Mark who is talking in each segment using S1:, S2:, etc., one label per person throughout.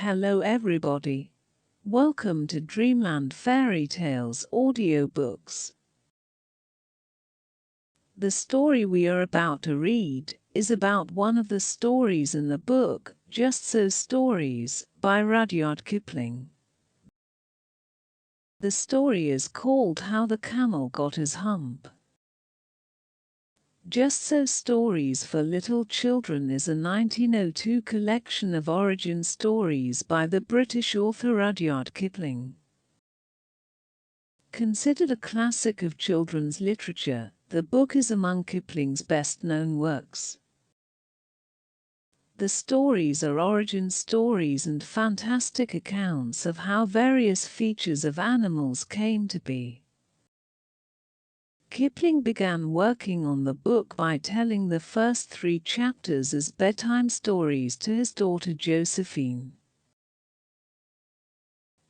S1: Hello everybody. Welcome to Dreamland Fairy Tales audiobooks. The story we are about to read is about one of the stories in the book Just So Stories by Rudyard Kipling. The story is called How the Camel Got His Hump. Just So Stories for Little Children is a 1902 collection of origin stories by the British author Rudyard Kipling. Considered a classic of children's literature, the book is among Kipling's best-known works. The stories are origin stories and fantastic accounts of how various features of animals came to be. Kipling began working on the book by telling the first 3 chapters as bedtime stories to his daughter Josephine.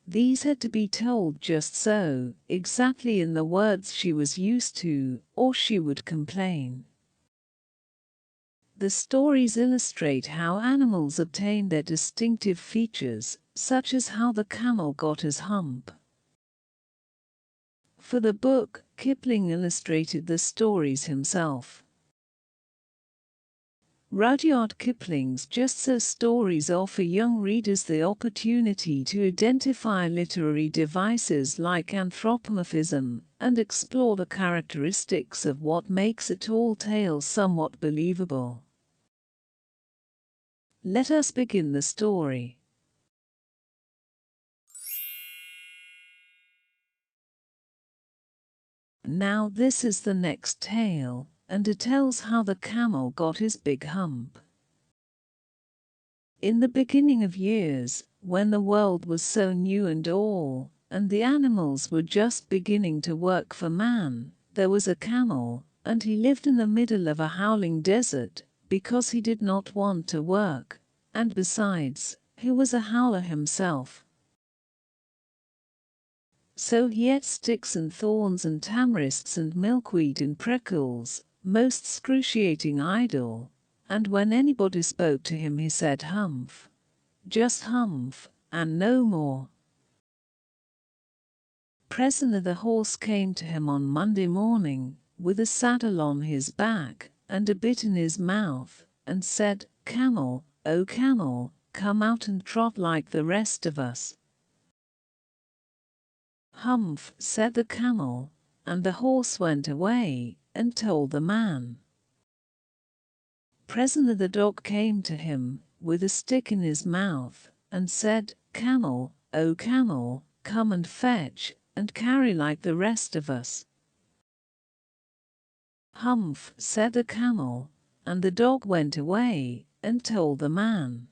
S1: These had to be told just so, exactly in the words she was used to, or she would complain. The stories illustrate how animals obtain their distinctive features, such as how the camel got his hump. For the book, Kipling illustrated the stories himself. Rudyard Kipling's Just So stories offer young readers the opportunity to identify literary devices like anthropomorphism and explore the characteristics of what makes a tall tale somewhat believable. Let us begin the story. Now this is the next tale, and it tells how the camel got his big hump. In the beginning of years, when the world was so new and all, and the animals were just beginning to work for man, there was a camel, and he lived in the middle of a howling desert, because he did not want to work, and besides, he was a howler himself. So he ate sticks and thorns and tamarisks and milkweed and prickles, most excruciating idle, and when anybody spoke to him he said humph, just humph, and no more. Presently the horse came to him on Monday morning, with a saddle on his back, and a bit in his mouth, and said, "Camel, oh camel, come out and trot like the rest of us." "Humph," said the camel, and the horse went away, and told the man. Presently the dog came to him, with a stick in his mouth, and said, "Camel, oh camel, come and fetch, and carry like the rest of us." "Humph," said the camel, and the dog went away, and told the man.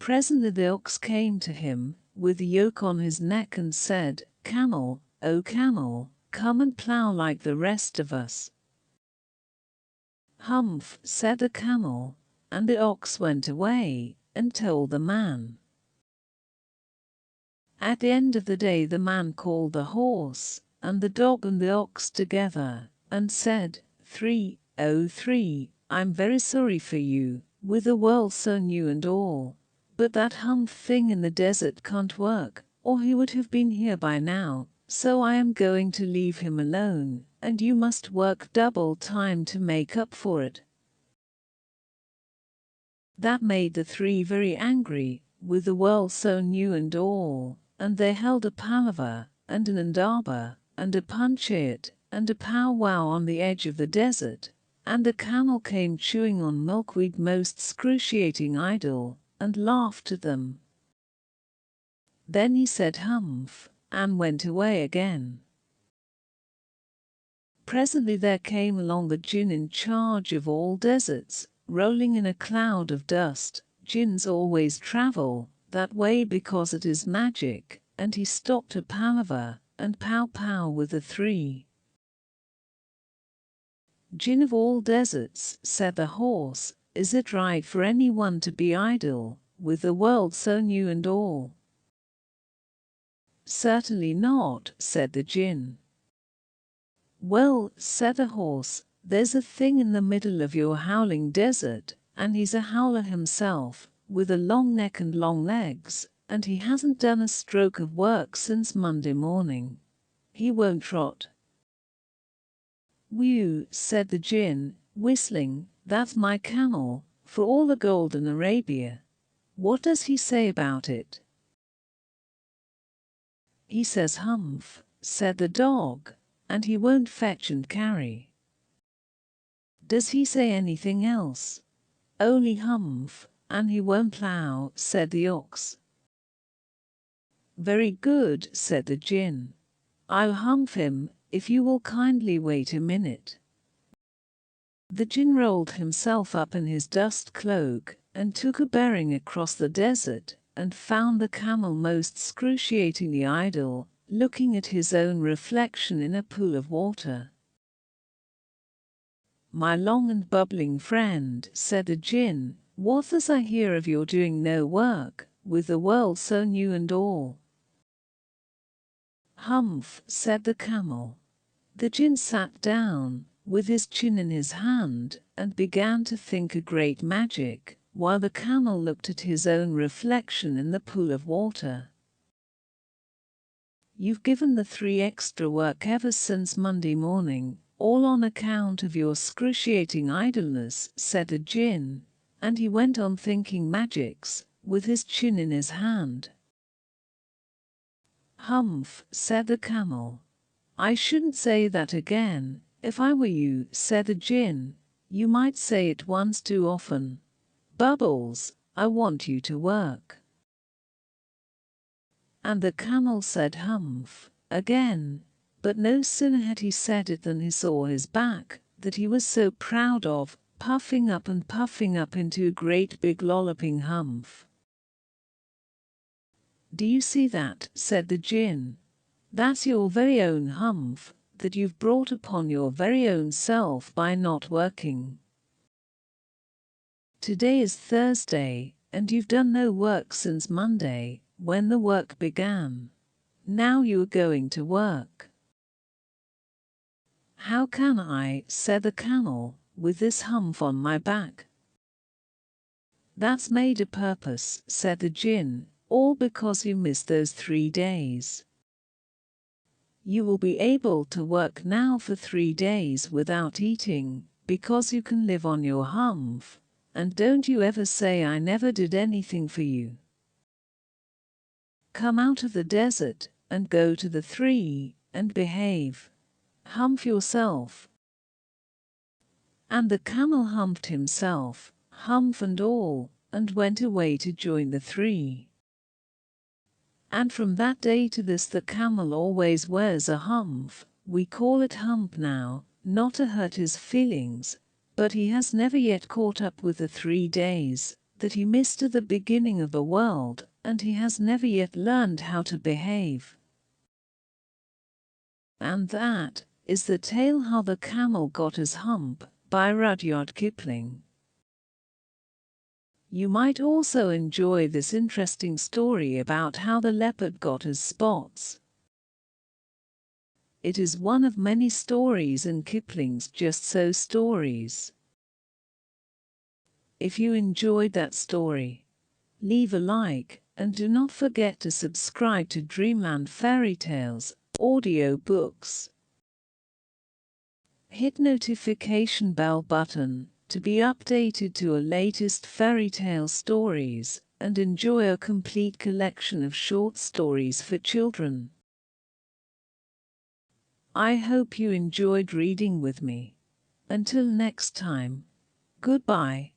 S1: Presently the ox came to him, with a yoke on his neck, and said, "Camel, oh camel, come and plough like the rest of us." "Humph," said the camel, and the ox went away, and told the man. At the end of the day the man called the horse, and the dog and the ox together, and said, "3, oh 3, I'm very sorry for you, with the world so new and all, but that humph thing in the desert can't work, or he would have been here by now, so I am going to leave him alone, and you must work double time to make up for it." That made the 3 very angry, with the world so new and all, and they held a palaver, and an indaba, and a panchayat, and a powwow on the edge of the desert, and the camel came chewing on milkweed most excruciating idle, and laughed at them. Then he said humph, and went away again. Presently there came along the Jinn in charge of all deserts, rolling in a cloud of dust. Jinns always travel that way because it is magic, and he stopped to palaver and pow-pow with the 3. "Jinn of all deserts," said the horse, "is it right for anyone to be idle, with the world so new and all?" "Certainly not," said the Jinn. "Well," said the horse, "there's a thing in the middle of your howling desert, and he's a howler himself, with a long neck and long legs, and he hasn't done a stroke of work since Monday morning. He won't trot. Whew, said the gin, whistling, that's my camel, for all the gold in Arabia. What does he say about it? He says humph, said the dog, and he won't fetch and carry. Does he say anything else? Only humph, and he won't plough, said the ox. Very good, said the gin. I'll humph him, if you will kindly wait a minute. The gin rolled himself up in his dust cloak, and took a bearing across the desert, and found the camel most excruciatingly idle, looking at his own reflection in a pool of water. My long and bubbling friend, said the gin, what does I hear of your doing no work, with the world so new and all? Humph, said the camel. The gin sat down, with his chin in his hand, and began to think a great magic, while the camel looked at his own reflection in the pool of water. You've given the 3 extra work ever since Monday morning, all on account of your excruciating idleness, said the gin, and he went on thinking magics, with his chin in his hand. Humph, said the camel. I shouldn't say that again. If I were you, said the gin, you might say it once too often. Bubbles, I want you to work. And the camel said humph, again, but no sooner had he said it than he saw his back, that he was so proud of, puffing up into a great big lolloping humph. Do you see that, said the gin? That's your very own humph, that you've brought upon your very own self by not working. Today is Thursday, and you've done no work since Monday, when the work began. Now you are going to work. How can I, said the camel, with this humph on my back? That's made a purpose, said the gin, all because you missed those 3 days. You will be able to work now for 3 days without eating, because you can live on your humph, and don't you ever say I never did anything for you. Come out of the desert, and go to the 3, and behave. Humph yourself. And the camel humphed himself, humph and all, and went away to join the 3. And from that day to this the camel always wears a humph. We call it hump now, not to hurt his feelings, but he has never yet caught up with the 3 days that he missed at the beginning of the world, and he has never yet learned how to behave. And that is the tale How the Camel Got His Hump by Rudyard Kipling. You might also enjoy this interesting story about how the leopard got his spots. It is one of many stories in Kipling's Just So stories. If you enjoyed that story, leave a like, and do not forget to subscribe to Dreamland Fairy Tales audio books. Hit notification bell button to be updated to our latest fairy tale stories, and enjoy a complete collection of short stories for children. I hope you enjoyed reading with me. Until next time, goodbye.